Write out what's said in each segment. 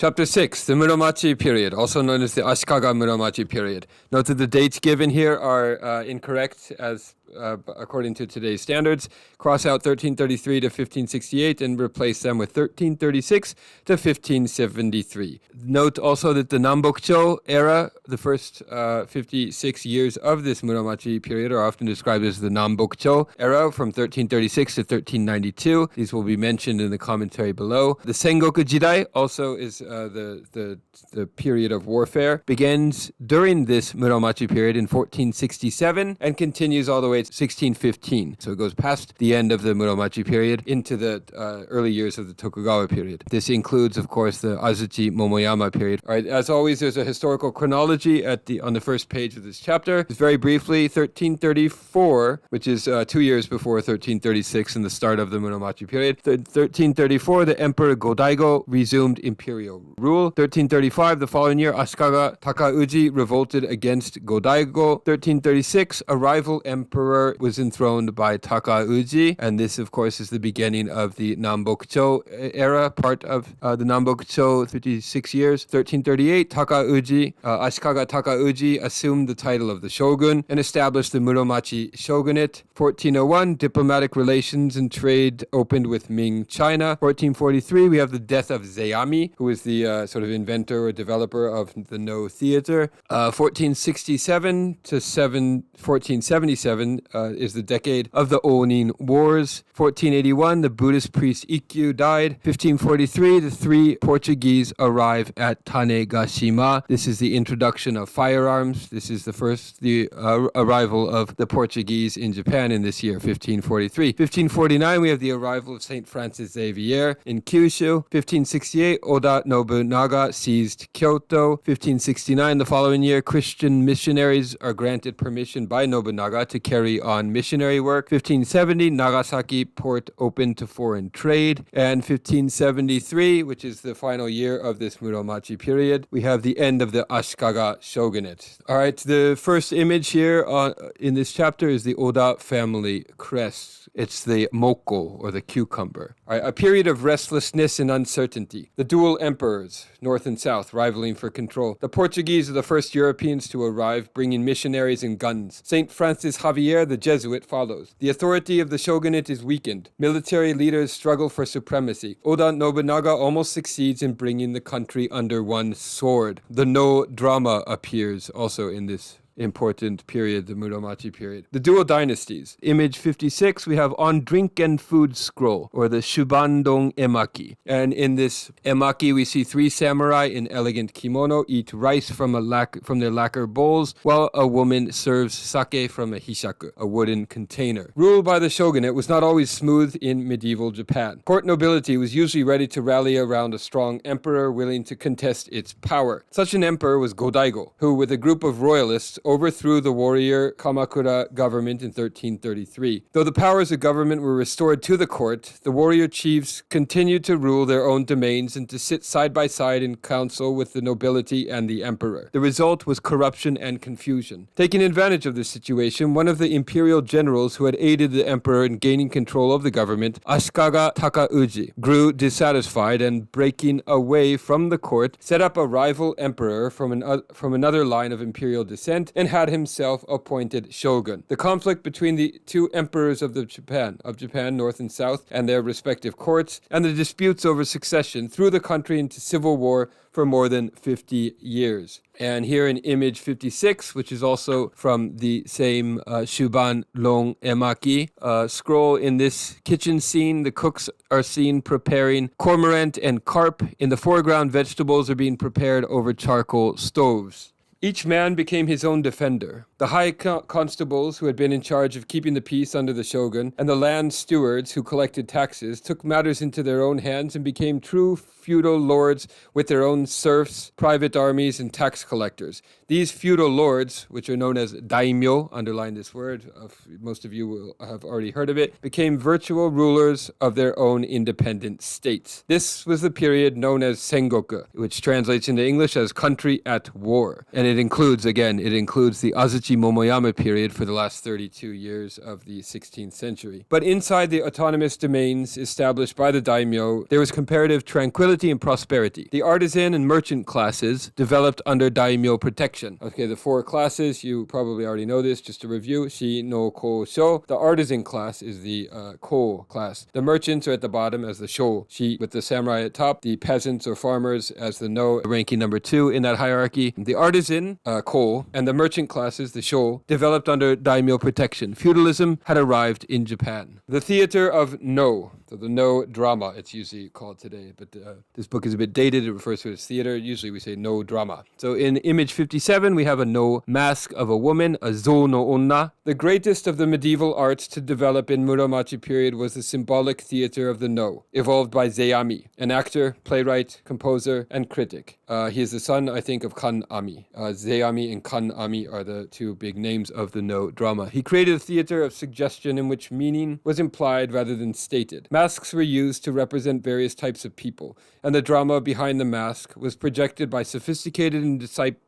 Chapter 6, the Muromachi period, also known as the Ashikaga Muromachi period. Note that the dates given here are incorrect as according to today's standards. Cross out 1333 to 1568 and replace them with 1336 to 1573. Note also that the Nanboku-chō era, the first 56 years of this Muromachi period, are often described as the Nanboku-chō era from 1336 to 1392. These will be mentioned in the commentary below. The Sengoku Jidai also is the period of warfare. Begins during this Muromachi period in 1467 and continues all the way to 1615. So it goes past the end of the Muromachi period into the early years of the Tokugawa period. This includes, of course, the Azuchi Momoyama period. All right, as always, there's a historical chronology on the first page of this chapter. Just very briefly, 1334, which is 2 years before 1336 and the start of the Muromachi period. 1334, the Emperor Go-Daigo resumed imperial rule. 1335, the following year, Ashikaga Takauji revolted against Go-Daigo. 1336, a rival emperor was enthroned by Takauji, and this, of course, is the beginning of the Nanboku-chō era, part of the Nanboku-chō 56 years. 1338, Ashikaga Takauji assumed the title of the shogun and established the Muromachi shogunate. 1401, diplomatic relations and trade opened with Ming China. 1443, we have the death of Zeami, who is the sort of inventor or developer of the No theater. 1467 to 1477 is the decade of the Onin Wars. 1481, the Buddhist priest Ikkyu died. 1543, the 3 Portuguese arrive at Tanegashima. This is the introduction of firearms. This is the arrival of the Portuguese in Japan in this year, 1543. 1549, we have the arrival of St. Francis Xavier in Kyushu. 1568, Oda Nobunaga seized Kyoto. 1569, the following year, Christian missionaries are granted permission by Nobunaga to carry on missionary work. 1570, Nagasaki port opened to foreign trade. And 1573, which is the final year of this Muromachi period, we have the end of the Ashikaga shogunate. All right, the first image here in this chapter is the Oda family crest. It's the moko, or the cucumber. All right, a period of restlessness and uncertainty. The dual emperors, north and south, rivaling for control. The Portuguese are the first Europeans to arrive, bringing missionaries and guns. St. Francis Xavier, the Jesuit, follows. The authority of the shogunate is weakened. Military leaders struggle for supremacy. Oda Nobunaga almost succeeds in bringing the country under one sword. The no drama appears also in this important period, the Muromachi period. The dual dynasties. Image 56, we have on drink and food scroll, or the shubanron emaki. And in this emaki, we see 3 samurai in elegant kimono eat rice from their lacquer bowls, while a woman serves sake from a hishaku, a wooden container. Rule by the shogunate was not always smooth in medieval Japan. Court nobility was usually ready to rally around a strong emperor willing to contest its power. Such an emperor was Go-Daigo, who, with a group of royalists, overthrew the warrior Kamakura government in 1333. Though the powers of government were restored to the court, the warrior chiefs continued to rule their own domains and to sit side by side in council with the nobility and the emperor. The result was corruption and confusion. Taking advantage of this situation, one of the imperial generals who had aided the emperor in gaining control of the government, Ashikaga Takauji, grew dissatisfied and, breaking away from the court, set up a rival emperor from another line of imperial descent and had himself appointed shogun. The conflict between the 2 emperors of Japan, north and south, and their respective courts, and the disputes over succession threw the country into civil war for more than 50 years. And here in image 56, which is also from the same shubanron emaki scroll, in this kitchen scene, the cooks are seen preparing cormorant and carp. In the foreground, vegetables are being prepared over charcoal stoves. Each man became his own defender. The high constables who had been in charge of keeping the peace under the shogun, and the land stewards who collected taxes, took matters into their own hands and became true feudal lords with their own serfs, private armies, and tax collectors. These feudal lords, which are known as daimyo, underline this word, most of you will have already heard of it, became virtual rulers of their own independent states. This was the period known as Sengoku, which translates into English as country at war. And it includes the Azuchi Momoyama period for the last 32 years of the 16th century. But inside the autonomous domains established by the daimyo, there was comparative tranquility and prosperity. The artisan and merchant classes developed under daimyo protection. Okay, the four classes, you probably already know this, just to review. Shi no ko sho. The artisan class is the ko class. The merchants are at the bottom as the sho. Shi with the samurai at top. The peasants or farmers as the no, ranking number 2 in that hierarchy. The artisan, ko, and the merchant classes, the sho, developed under daimyo protection. Feudalism had arrived in Japan. The theater of no. So the no drama, it's usually called today, but this book is a bit dated. It refers to it as theater. Usually we say no drama. So in image 57, we have a no mask of a woman, a zo no onna. The greatest of the medieval arts to develop in Muromachi period was the symbolic theater of the no, evolved by Zeami, an actor, playwright, composer, and critic. He is the son, I think, of Kan Ami. Zeami and Kan Ami are the two big names of the no drama. He created a theater of suggestion in which meaning was implied rather than stated. Masks were used to represent various types of people, and the drama behind the mask was projected by sophisticated and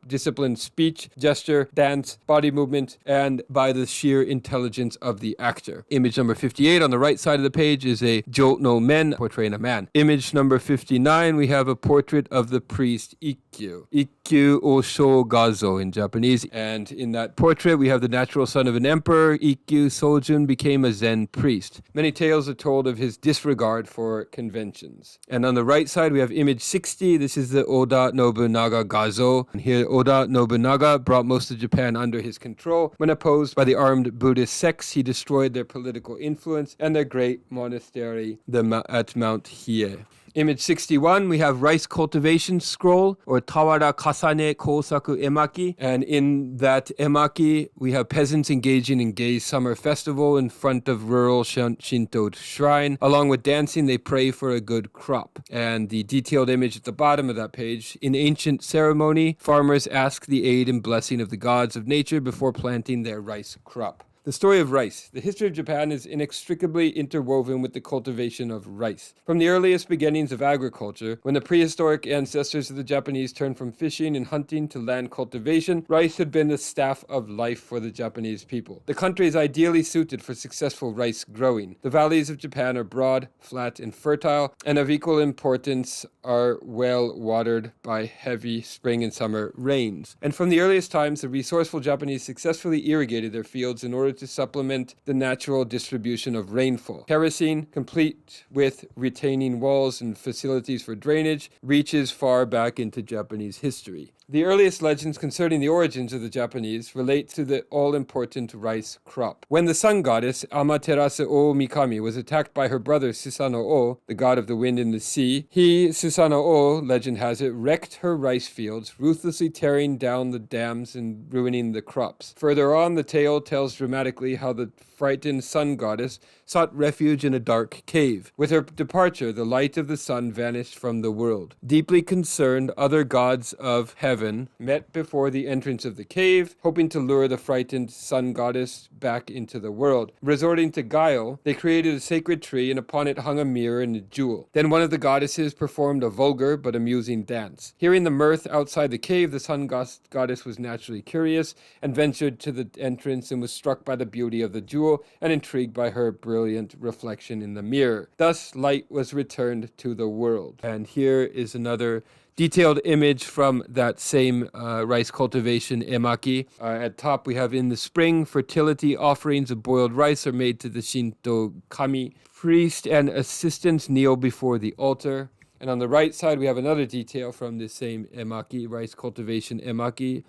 disciplined speech, gesture, dance, body movement, and by the sheer intelligence of the actor. Image number 58 on the right side of the page is a Jo no Men portraying a man. Image number 59, we have a portrait of the priest Ikkyu. Ikkyu Osho Gazo in Japanese. And in that portrait, we have the natural son of an emperor. Ikkyu Sojun became a Zen priest. Many tales are told of his disregard for conventions. And on the right side, we have image 60. This is the Oda Nobunaga Gazo. And here, Oda Nobunaga brought most of Japan under his control. When opposed by the armed Buddhist sects, he destroyed their political influence and their great monastery at Mount Hiei. Image 61, we have rice cultivation scroll, or Tawara Kasane Kosaku Emaki. And in that emaki, we have peasants engaging in gay summer festival in front of rural Shinto shrine. Along with dancing, they pray for a good crop. And the detailed image at the bottom of that page, in ancient ceremony, farmers ask the aid and blessing of the gods of nature before planting their rice crop. The story of rice. The history of Japan is inextricably interwoven with the cultivation of rice. From the earliest beginnings of agriculture, when the prehistoric ancestors of the Japanese turned from fishing and hunting to land cultivation, rice had been the staff of life for the Japanese people. The country is ideally suited for successful rice growing. The valleys of Japan are broad, flat, and fertile, and of equal importance are well watered by heavy spring and summer rains. And from the earliest times, the resourceful Japanese successfully irrigated their fields in order to supplement the natural distribution of rainfall. Terracing, complete with retaining walls and facilities for drainage, reaches far back into Japanese history. The earliest legends concerning the origins of the Japanese relate to the all-important rice crop. When the sun goddess Amaterasu O Mikami was attacked by her brother Susanoo O, the god of the wind and the sea, he, Susanoo O, legend has it, wrecked her rice fields, ruthlessly tearing down the dams and ruining the crops. Further on, the tale tells dramatically how the frightened sun goddess sought refuge in a dark cave. With her departure, the light of the sun vanished from the world. Deeply concerned, other gods of heaven met before the entrance of the cave, hoping to lure the frightened sun goddess back into the world. Resorting to guile, they created a sacred tree, and upon it hung a mirror and a jewel. Then one of the goddesses performed a vulgar but amusing dance. Hearing the mirth outside the cave, the sun goddess was naturally curious and ventured to the entrance and was struck by the beauty of the jewel and intrigued by her brilliant reflection in the mirror. Thus, light was returned to the world. And here is another detailed image from that same rice cultivation emaki. At top, we have in the spring, fertility offerings of boiled rice are made to the Shinto kami. Priest and assistants kneel before the altar. And on the right side, we have another detail from the same emaki, rice cultivation emaki.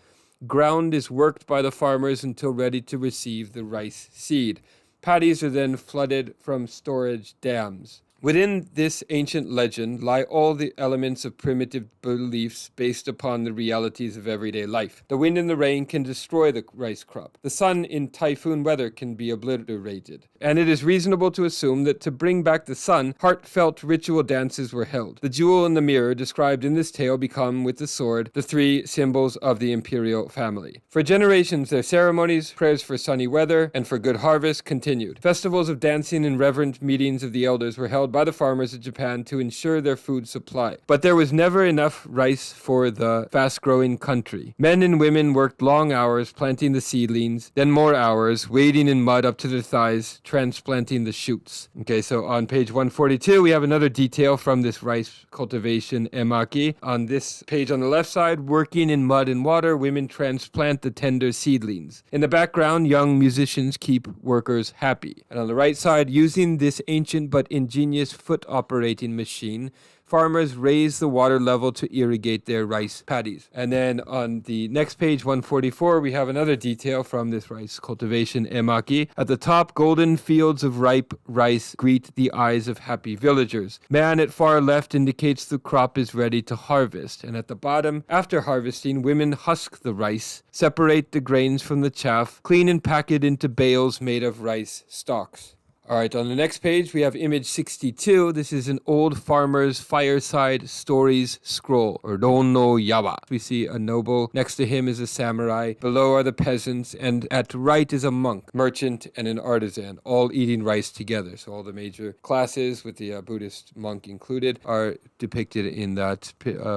Ground is worked by the farmers until ready to receive the rice seed. Paddies are then flooded from storage dams. Within this ancient legend lie all the elements of primitive beliefs based upon the realities of everyday life. The wind and the rain can destroy the rice crop. The sun in typhoon weather can be obliterated. And it is reasonable to assume that to bring back the sun, heartfelt ritual dances were held. The jewel and the mirror described in this tale become, with the sword, the three symbols of the imperial family. For generations, their ceremonies, prayers for sunny weather, and for good harvest continued. Festivals of dancing and reverent meetings of the elders were held by the farmers of Japan to ensure their food supply. But there was never enough rice for the fast-growing country. Men and women worked long hours planting the seedlings, then more hours, wading in mud up to their thighs, transplanting the shoots. Okay, so on page 142, we have another detail from this rice cultivation emaki. On this page on the left side, working in mud and water, women transplant the tender seedlings. In the background, young musicians keep workers happy. And on the right side, using this ancient but ingenious foot operating machine, farmers raise the water level to irrigate their rice paddies. And then on the next page, 144, we have another detail from this rice cultivation emaki. At the top, golden fields of ripe rice greet the eyes of happy villagers. Man at far left indicates the crop is ready to harvest. And at the bottom, after harvesting, women husk the rice, separate the grains from the chaff, clean and pack it into bales made of rice stalks. All right, on the next page, we have image 62. This is an old farmer's fireside stories scroll, or Ron no Yawa. We see a noble. Next to him is a samurai. Below are the peasants, and at right is a monk, merchant, and an artisan, all eating rice together. So all the major classes, with the Buddhist monk included, are depicted in that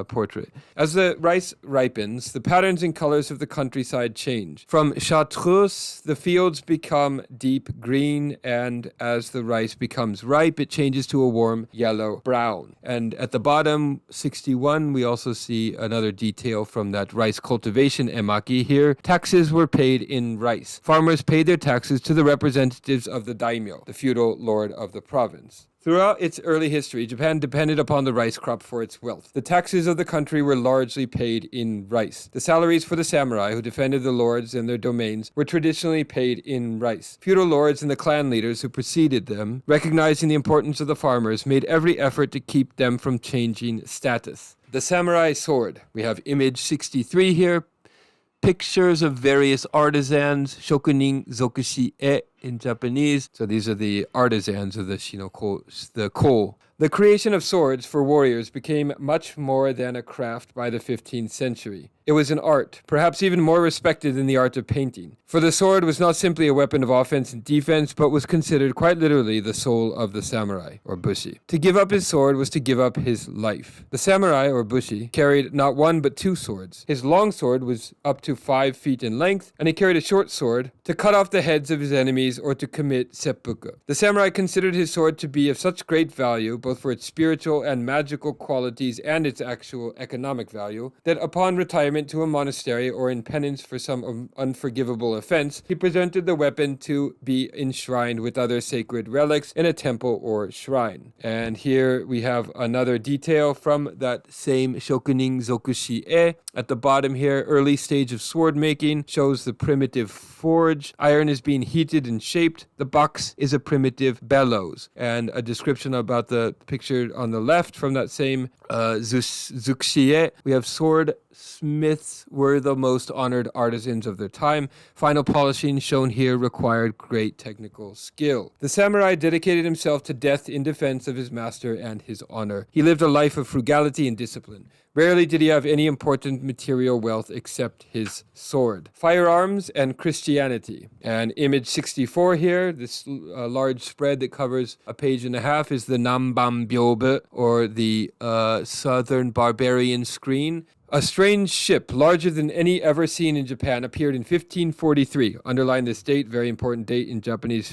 portrait. As the rice ripens, the patterns and colors of the countryside change. From chartreuse, the fields become deep green, and as the rice becomes ripe, it changes to a warm yellow-brown. And at the bottom, 61, we also see another detail from that rice cultivation emaki here. Taxes were paid in rice. Farmers paid their taxes to the representatives of the daimyo, the feudal lord of the province. Throughout its early history, Japan depended upon the rice crop for its wealth. The taxes of the country were largely paid in rice. The salaries for the samurai who defended the lords and their domains were traditionally paid in rice. Feudal lords and the clan leaders who preceded them, recognizing the importance of the farmers, made every effort to keep them from changing status. The samurai sword. We have image 63 here. Pictures of various artisans, shokunin zokushi-e in Japanese. So these are the artisans of the shinoko, the ko. The creation of swords for warriors became much more than a craft by the 15th century. It was an art, perhaps even more respected than the art of painting. For the sword was not simply a weapon of offense and defense, but was considered quite literally the soul of the samurai, or bushi. To give up his sword was to give up his life. The samurai, or bushi, carried not one but two swords. His long sword was up to 5 feet in length, and he carried a short sword to cut off the heads of his enemies or to commit seppuku. The samurai considered his sword to be of such great value, both for its spiritual and magical qualities and its actual economic value, that upon retirement to a monastery or in penance for some unforgivable offense, he presented the weapon to be enshrined with other sacred relics in a temple or shrine. And here we have another detail from that same shokunin zokushi-e. At the bottom here, early stage of sword making shows the primitive forge. Iron is being heated and shaped. The box is a primitive bellows. And a description about the picture on the left from that same zukushi-e. We have sword smiths were the most honored artisans of their time. Final polishing shown here required great technical skill. The samurai dedicated himself to death in defense of his master and his honor. He lived a life of frugality and discipline. Rarely did he have any important material wealth except his sword. Firearms and Christianity. And image 64 here, this large spread that covers a page and a half, is the Namban Byobe, or the Southern Barbarian Screen. A strange ship, larger than any ever seen in Japan, appeared in 1543. Underline this date, very important date in Japanese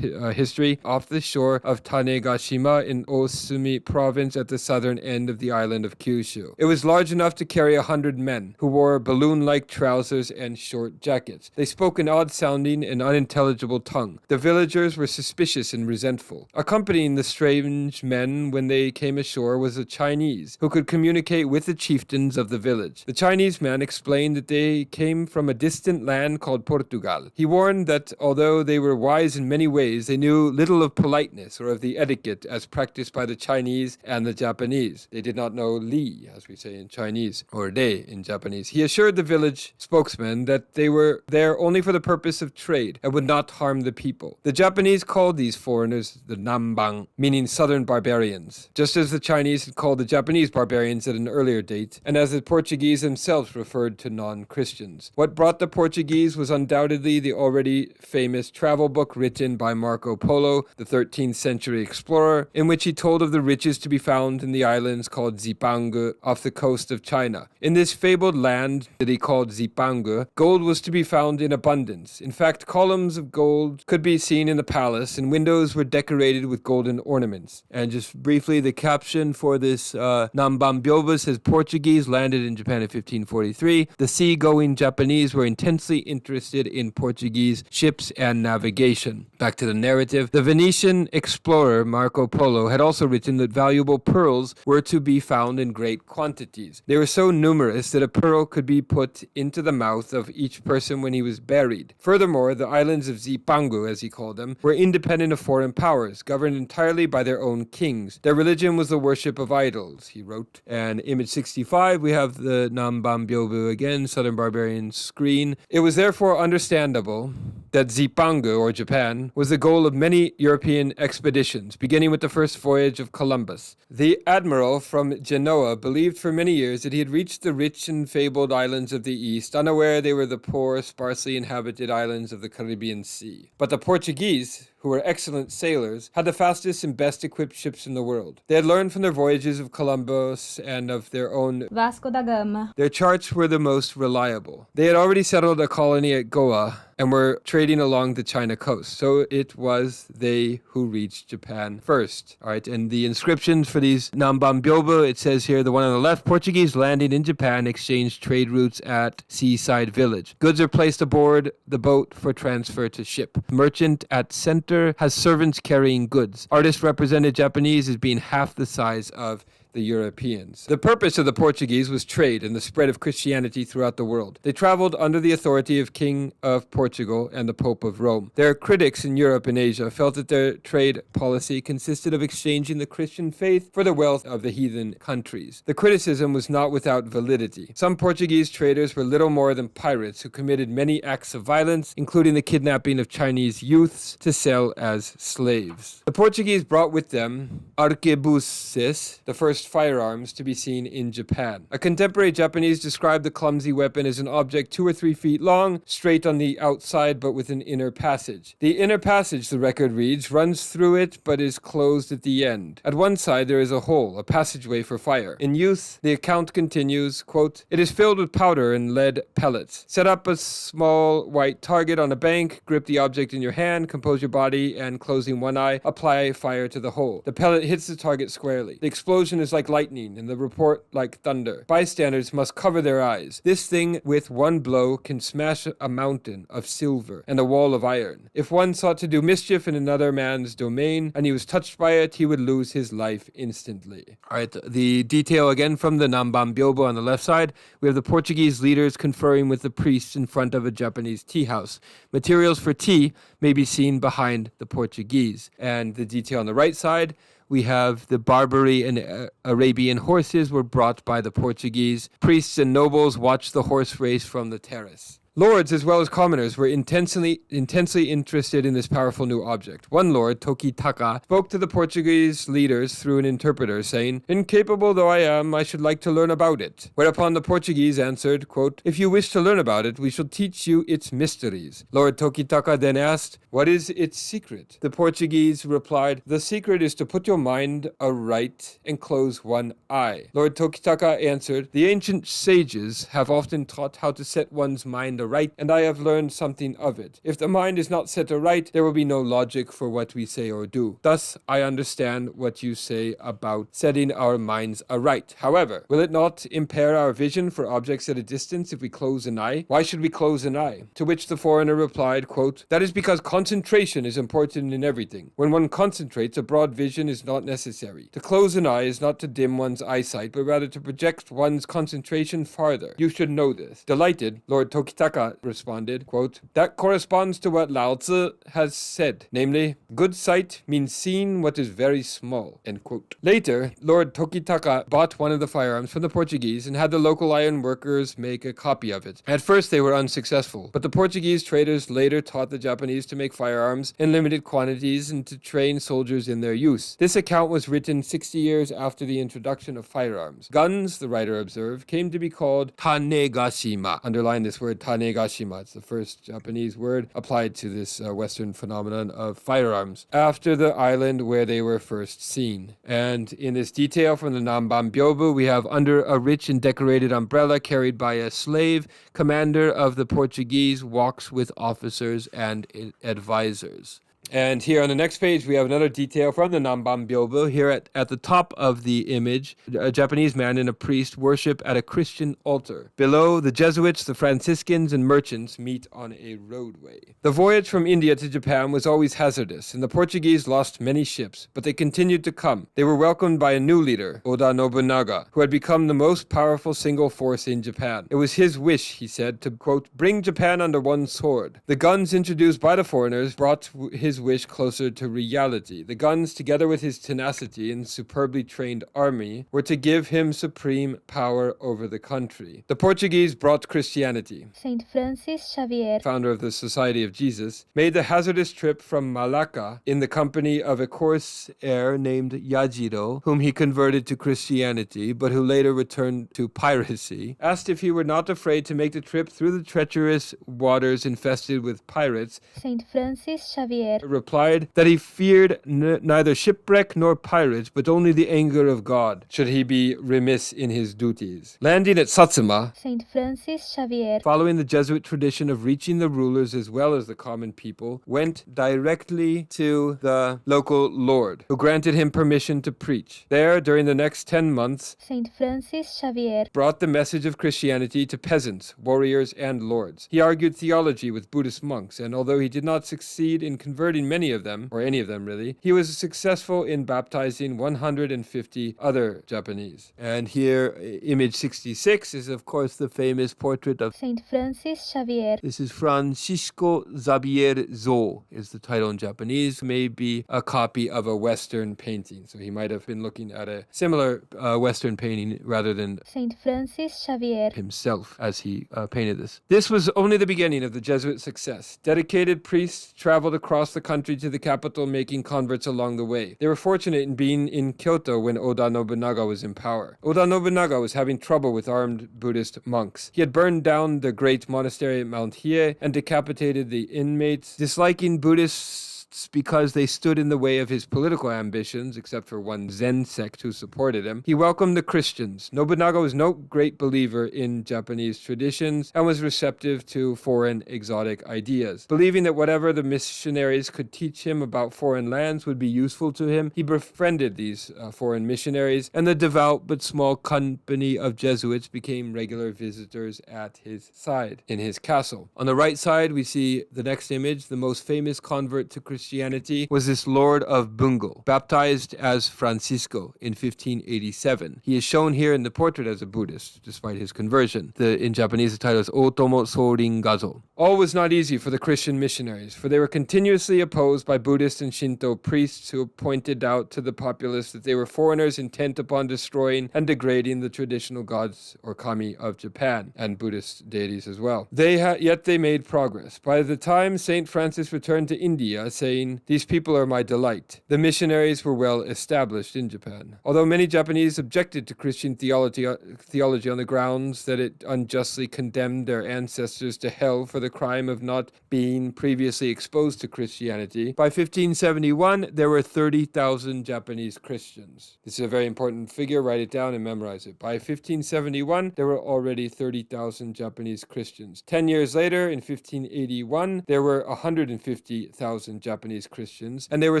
history, off the shore of Tanegashima in Osumi province at the southern end of the island of Kyushu. It was large enough to carry 100 men, who wore balloon-like trousers and short jackets. They spoke an odd-sounding and unintelligible tongue. The villagers were suspicious and resentful. Accompanying the strange men when they came ashore was a Chinese, who could communicate with the chieftains of the village. The Chinese man explained that they came from a distant land called Portugal. He warned that although they were wise in many ways, they knew little of politeness or of the etiquette as practiced by the Chinese and the Japanese. They did not know li, as we say in Chinese, or de in Japanese. He assured the village spokesman that they were there only for the purpose of trade and would not harm the people. The Japanese called these foreigners the Nanban, meaning southern barbarians, just as the Chinese had called the Japanese barbarians at an earlier date, and as the Portuguese Portuguese themselves referred to non-Christians. What brought the Portuguese was undoubtedly the already famous travel book written by Marco Polo, the 13th century explorer, in which he told of the riches to be found in the islands called Zipangu off the coast of China. In this fabled land that he called Zipangu, gold was to be found in abundance. In fact, columns of gold could be seen in the palace, and windows were decorated with golden ornaments. And just briefly, the caption for this Nanboku-chō says, Portuguese landed in Japan in 1543. The sea-going Japanese were intensely interested in Portuguese ships and navigation. Back to the narrative. The Venetian explorer Marco Polo had also written that valuable pearls were to be found in great quantities. They were so numerous that a pearl could be put into the mouth of each person when he was buried. Furthermore, the islands of Zipangu, as he called them, were independent of foreign powers, governed entirely by their own kings. Their religion was the worship of idols, he wrote. And image 65, we have the Nanboku-chō again, Southern Barbarian screen. It was therefore understandable that Zipangu, or Japan, was the goal of many European expeditions, beginning with the first voyage of Columbus. The admiral from Genoa believed for many years that he had reached the rich and fabled islands of the East, unaware they were the poor, sparsely inhabited islands of the Caribbean Sea. But the Portuguese, who were excellent sailors, had the fastest and best equipped ships in the world. They had learned from their voyages of Columbus and of their own Vasco da Gama. Their charts were the most reliable. They had already settled a colony at Goa and were trading along the China coast. So it was they who reached Japan first. All right, and the inscriptions for these Nanboku-chō, it says here, the one on the left, Portuguese landing in Japan exchanged trade routes at seaside village. Goods are placed aboard the boat for transfer to ship. Merchant at center has servants carrying goods. Artists represented Japanese as being half the size of the Europeans. The purpose of the Portuguese was trade and the spread of Christianity throughout the world. They traveled under the authority of King of Portugal and the Pope of Rome. Their critics in Europe and Asia felt that their trade policy consisted of exchanging the Christian faith for the wealth of the heathen countries. The criticism was not without validity. Some Portuguese traders were little more than pirates who committed many acts of violence, including the kidnapping of Chinese youths to sell as slaves. The Portuguese brought with them arquebuses, the first firearms to be seen in Japan. A contemporary Japanese described the clumsy weapon as an object 2 or 3 feet long, straight on the outside but with an inner passage. The inner passage, the record reads, runs through it but is closed at the end. At one side there is a hole, a passageway for fire. In use, the account continues, quote, it is filled with powder and lead pellets. Set up a small white target on a bank, grip the object in your hand, compose your body, and closing one eye, apply fire to the hole. The pellet hits the target squarely. The explosion is like lightning and the report like thunder. Bystanders must cover their eyes. This thing with one blow can smash a mountain of silver and a wall of iron. If one sought to do mischief in another man's domain and he was touched by it, he would lose his life instantly. All right, the detail again from the Nanboku-chō on the left side. We have the Portuguese leaders conferring with the priests in front of a Japanese tea house. Materials for tea may be seen behind the Portuguese. And the detail on the right side, we have the Barbary and Arabian horses were brought by the Portuguese. Priests and nobles watched the horse race from the terrace. Lords as well as commoners were intensely interested in this powerful new object. One lord, Taika, spoke to the Portuguese leaders through an interpreter, saying, incapable though I am, I should like to learn about it. Whereupon the Portuguese answered, quote, if you wish to learn about it, we shall teach you its mysteries. Lord Taika then asked, what is its secret? The Portuguese replied, the secret is to put your mind aright and close one eye. Lord Taika answered, the ancient sages have often taught how to set one's mind aright, and I have learned something of it. If the mind is not set aright, there will be no logic for what we say or do. Thus, I understand what you say about setting our minds aright. However, will it not impair our vision for objects at a distance if we close an eye? Why should we close an eye? To which the foreigner replied, quote, that is because concentration is important in everything. When one concentrates, a broad vision is not necessary. To close an eye is not to dim one's eyesight, but rather to project one's concentration farther. You should know this. Delighted, Lord Taika Taika responded, quote, "That corresponds to what Lao Tzu has said, namely, good sight means seeing what is very small," end quote. Later, Lord Tokitaka bought one of the firearms from the Portuguese and had the local iron workers make a copy of it. At first, they were unsuccessful, but the Portuguese traders later taught the Japanese to make firearms in limited quantities and to train soldiers in their use. This account was written 60 years after the introduction of firearms. Guns, the writer observed, came to be called tanegashima. Underline this word tanegashima. It's the first Japanese word applied to this Western phenomenon of firearms, after the island where they were first seen. And in this detail from the Nanban Byobu, we have under a rich and decorated umbrella carried by a slave, commander of the Portuguese walks with officers and advisors. And here on the next page, we have another detail from the Nanban Byobu. Here at the top of the image, a Japanese man and a priest worship at a Christian altar. Below, the Jesuits, the Franciscans, and merchants meet on a roadway. The voyage from India to Japan was always hazardous, and the Portuguese lost many ships, but they continued to come. They were welcomed by a new leader, Oda Nobunaga, who had become the most powerful single force in Japan. It was his wish, he said, to, quote, bring Japan under one sword. The guns introduced by the foreigners brought his wish closer to reality. The guns, together with his tenacity and superbly trained army, were to give him supreme power over the country. The Portuguese brought Christianity. Saint Francis Xavier, founder of the Society of Jesus, made the hazardous trip from Malacca in the company of a corsair named Yajiro, whom he converted to Christianity, but who later returned to piracy. Asked if he were not afraid to make the trip through the treacherous waters infested with pirates, Saint Francis Xavier replied that he feared neither shipwreck nor pirates, but only the anger of God, should he be remiss in his duties. Landing at Satsuma, Saint Francis Xavier, following the Jesuit tradition of reaching the rulers as well as the common people, went directly to the local lord, who granted him permission to preach. There, during the next 10 months, Saint Francis Xavier brought the message of Christianity to peasants, warriors, and lords. He argued theology with Buddhist monks, and although he did not succeed in converting many of them, or any of them really, he was successful in baptizing 150 other Japanese. And here, image 66 is of course the famous portrait of Saint Francis Xavier. This is Francisco Xavier Zo, is the title in Japanese. May be a copy of a Western painting. So he might have been looking at a similar Western painting rather than Saint Francis Xavier himself as he painted this. This was only the beginning of the Jesuit success. Dedicated priests traveled across the country to the capital, making converts along the way. They were fortunate in being in Kyoto when Oda Nobunaga was in power. Oda Nobunaga was having trouble with armed Buddhist monks. He had burned down the great monastery at Mount Hiei and decapitated the inmates. Disliking Buddhists because they stood in the way of his political ambitions, except for one Zen sect who supported him, he welcomed the Christians. Nobunaga was no great believer in Japanese traditions and was receptive to foreign exotic ideas. Believing that whatever the missionaries could teach him about foreign lands would be useful to him, he befriended these foreign missionaries, and the devout but small company of Jesuits became regular visitors at his side in his castle. On the right side, we see the next image. The most famous convert to Christianity was this Lord of Bungo, baptized as Francisco in 1587. He is shown here in the portrait as a Buddhist, despite his conversion. In Japanese, the title is Otomo Sorin Gazo. All was not easy for the Christian missionaries, for they were continuously opposed by Buddhist and Shinto priests who pointed out to the populace that they were foreigners intent upon destroying and degrading the traditional gods or kami of Japan, and Buddhist deities as well. Yet they made progress. By the time St. Francis returned to India, saying, "These people are my delight," the missionaries were well established in Japan. Although many Japanese objected to Christian theology on the grounds that it unjustly condemned their ancestors to hell for the crime of not being previously exposed to Christianity, by 1571 there were 30,000 Japanese Christians. This is a very important figure. Write it down and memorize it. By 1571 there were already 30,000 Japanese Christians. 10 years later, in 1581, there were 150,000 Japanese Christians, and they were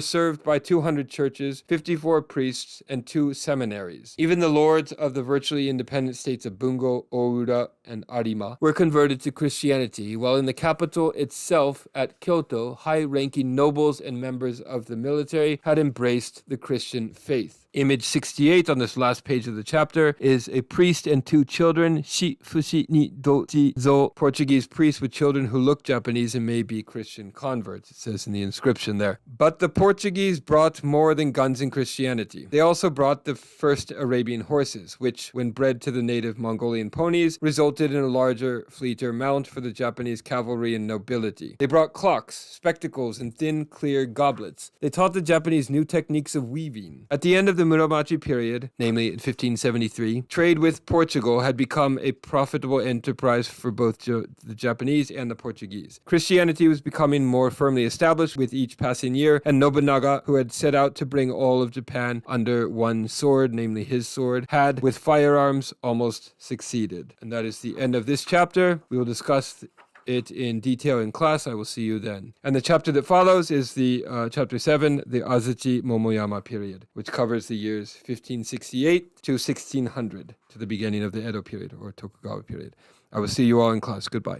served by 200 churches, 54 priests, and 2 seminaries. Even the lords of the virtually independent states of Bungo, Oura, and Arima were converted to Christianity, while in the capital itself, at Kyoto, high-ranking nobles and members of the military had embraced the Christian faith. Image 68 on this last page of the chapter is a priest and two children, shi fushi ni doji zo, Portuguese priest with children who look Japanese and may be Christian converts, it says in the inscription there. But the Portuguese brought more than guns and Christianity. They also brought the first Arabian horses, which, when bred to the native Mongolian ponies, resulted in a larger, fleeter mount for the Japanese cavalry and nobility. They brought clocks, spectacles, and thin, clear goblets. They taught the Japanese new techniques of weaving. At the end of the Muromachi period, namely in 1573, trade with Portugal had become a profitable enterprise for both the Japanese and the Portuguese. Christianity was becoming more firmly established with each passing year, and Nobunaga, who had set out to bring all of Japan under one sword, namely his sword, had, with firearms, almost succeeded. And that is the end of this chapter. We will discuss it in detail in class. I will see you then. And the chapter that follows is the chapter 7, the Azuchi Momoyama period, which covers the years 1568 to 1600, to the beginning of the Edo period or Tokugawa period. I will see you all in class. Goodbye.